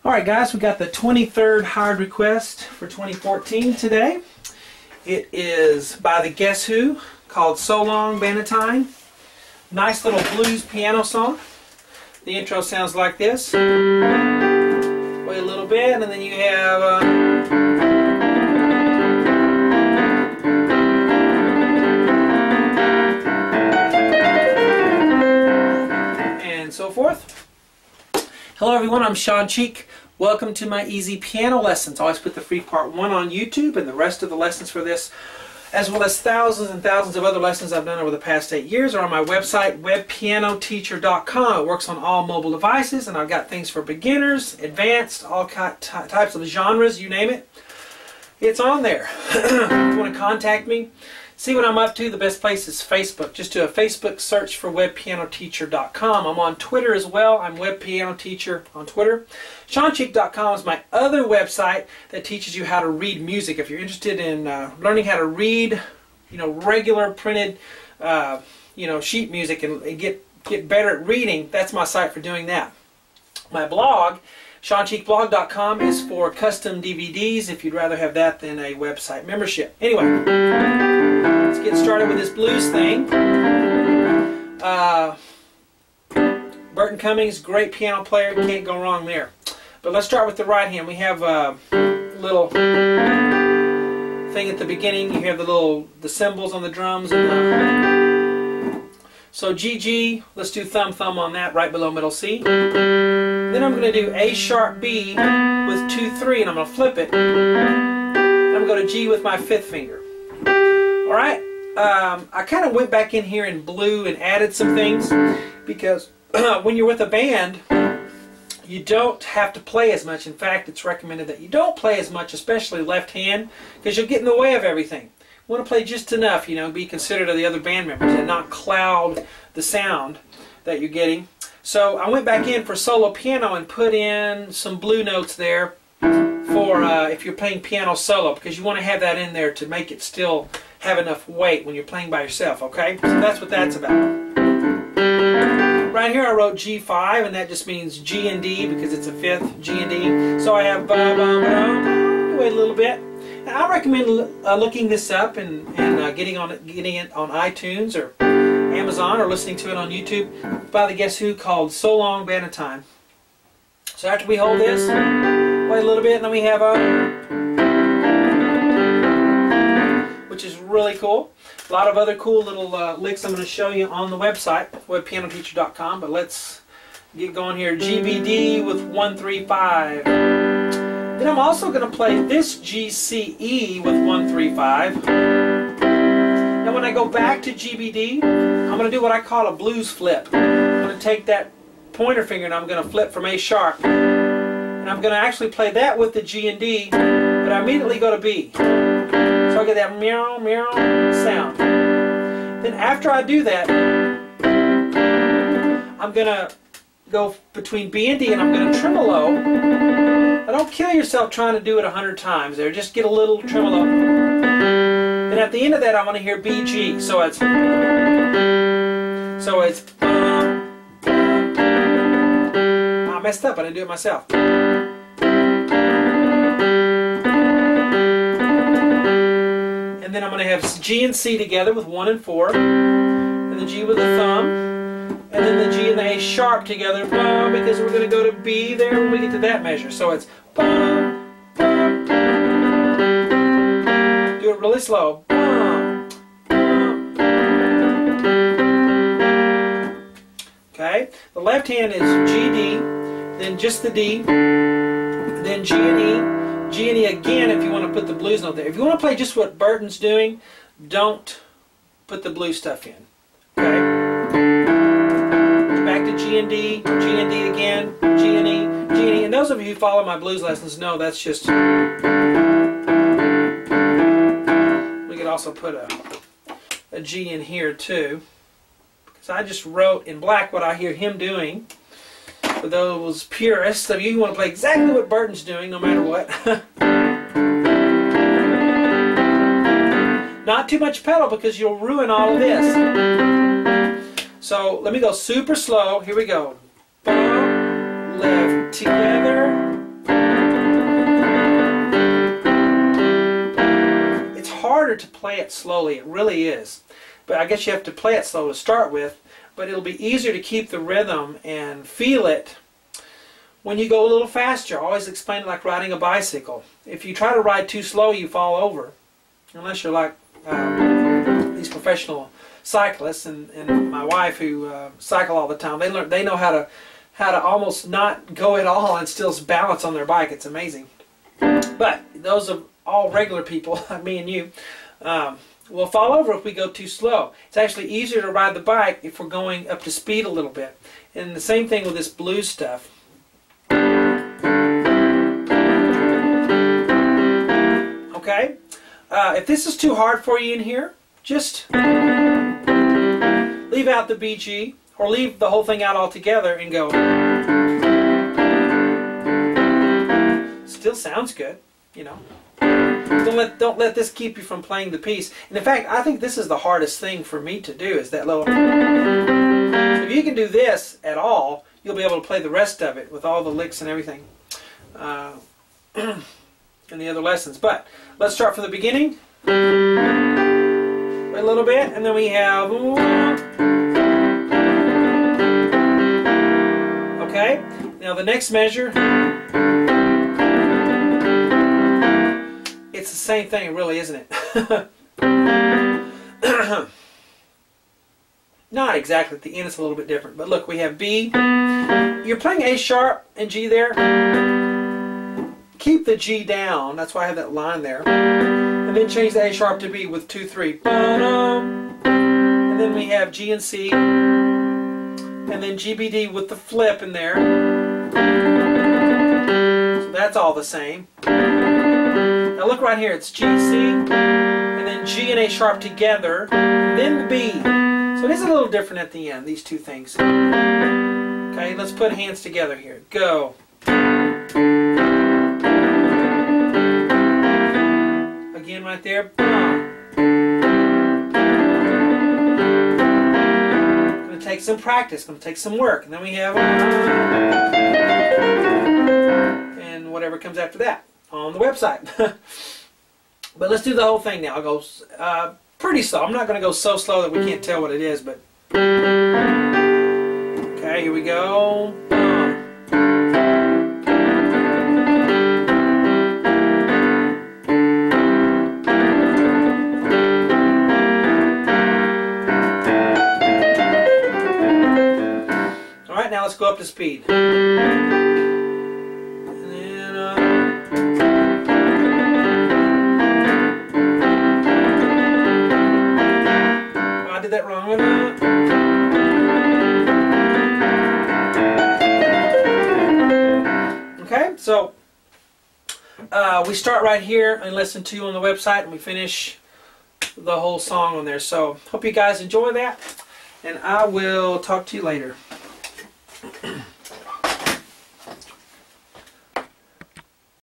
Alright guys, we got the 23rd hired request for 2014 today. It is by the Guess Who, called So Long Bannatyne. Nice little blues piano song. The intro sounds like this. Wait a little bit, and then you have and so forth. Hello everyone, I'm Shawn. Welcome to my easy piano lessons. I always put the free part 1 on YouTube, and the rest of the lessons for this, as well as thousands and thousands of other lessons I've done over the past 8 years, are on my website, webpianoteacher.com. It works on all mobile devices, and I've got things for beginners, advanced, all types of genres, you name it. It's on there. If you want to contact me, see what I'm up to, the best place is Facebook. Just do a Facebook search for webpianoteacher.com. I'm on Twitter as well. I'm webpianoteacher on Twitter. ShawnCheek.com is my other website that teaches you how to read music. If you're interested in learning how to read, regular printed, sheet music and get better at reading, that's my site for doing that. My blog, ShawnCheekBlog.com, is for custom DVDs if you'd rather have that than a website membership. Anyway, let's get started with this blues thing. Burton Cummings, great piano player, can't go wrong there. But let's start with the right hand. We have a little thing at the beginning. You have the cymbals on the drums. So G, G, let's do thumb, thumb on that, right below middle C. Then I'm going to do A sharp B with 2, 3, and I'm going to flip it. And I'm going to go to G with my 5th finger. Alright, I kind of went back in here in blue and added some things because when you're with a band, you don't have to play as much. In fact, it's recommended that you don't play as much, especially left hand, because you'll get in the way of everything. You want to play just enough, be considerate of the other band members and not cloud the sound that you're getting. So I went back in for solo piano and put in some blue notes there for if you're playing piano solo, because you want to have that in there to make it still have enough weight when you're playing by yourself, okay? So that's what that's about. Right here I wrote G5, and that just means G and D because it's a 5th, G and D. So I have ba, ba, ba, wait a little bit. And I recommend looking this up and getting it on iTunes or Amazon, or listening to it on YouTube by the Guess Who, called So Long Bannatyne. So after we hold this, wait a little bit, and then we have which is really cool. A lot of other cool little licks I'm going to show you on the website, webpianoteacher.com, but let's get going here. G, B, D with 1, 3, 5. Then I'm also going to play this G, C, E with 1, 3, 5. Now when I go back to G, B, D, I'm going to do what I call a blues flip. I'm going to take that pointer finger and I'm going to flip from A sharp. And I'm going to actually play that with the G and D, but I immediately go to B. So I get that meow, meow sound. Then after I do that, I'm going to go between B and D and I'm going to tremolo. Now don't kill yourself trying to do it 100 times there. Just get a little tremolo. Then at the end of that I want to hear B, G. So it's I messed up, I didn't do it myself. And then I'm going to have G and C together with 1 and 4, and the G with the thumb, and then the G and the A sharp together, because we're going to go to B there when we get to that measure. So it's do it really slow. Okay, the left hand is G, D, then just the D, then G and E, G and E again if you want to put the blues note there. If you want to play just what Burton's doing, don't put the blue stuff in. Okay? Back to G and D again, G and E, G and E. And those of you who follow my blues lessons know that's just... We could also put a G in here too. Because I just wrote in black what I hear him doing. For those purists of you who want to play exactly what Burton's doing, no matter what. Not too much pedal because you'll ruin all of this. So let me go super slow. Here we go. Left together, harder to play it slowly. It really is. But I guess you have to play it slow to start with. But it'll be easier to keep the rhythm and feel it when you go a little faster. I always explain it like riding a bicycle. If you try to ride too slow, you fall over. Unless you're like these professional cyclists and my wife who cycle all the time. They know how to almost not go at all and still balance on their bike. It's amazing. But those are all regular people, me and you, will fall over if we go too slow. It's actually easier to ride the bike if we're going up to speed a little bit. And the same thing with this blues stuff. Okay? If this is too hard for you in here, just leave out the BG or leave the whole thing out altogether and go. Still sounds good, you know. Don't let this keep you from playing the piece. And in fact, I think this is the hardest thing for me to do, is that little. If you can do this at all, you'll be able to play the rest of it with all the licks and everything in the other lessons. But let's start from the beginning. A little bit, and then we have. Okay. Now the next measure. It's the same thing, really, isn't it? Not exactly. At the end, it's a little bit different. But look, we have B. You're playing A sharp and G there. Keep the G down. That's why I have that line there. And then change the A sharp to B with 2, 3. And then we have G and C. And then GBD with the flip in there. So that's all the same. Now look right here, it's G, C, and then G and A sharp together, then the B. So it is a little different at the end, these two things. Okay, let's put hands together here. Go. Again right there. Going to take some practice, going to take some work. And then we have and whatever comes after that on the website. But let's do the whole thing now. I'll go pretty slow. I'm not going to go so slow that we can't tell what it is, but okay, here we go. All right, now let's go up to speed. That wrong. Okay, so we start right here and listen to on the website, and we finish the whole song on there. So hope you guys enjoy that, and I will talk to you later.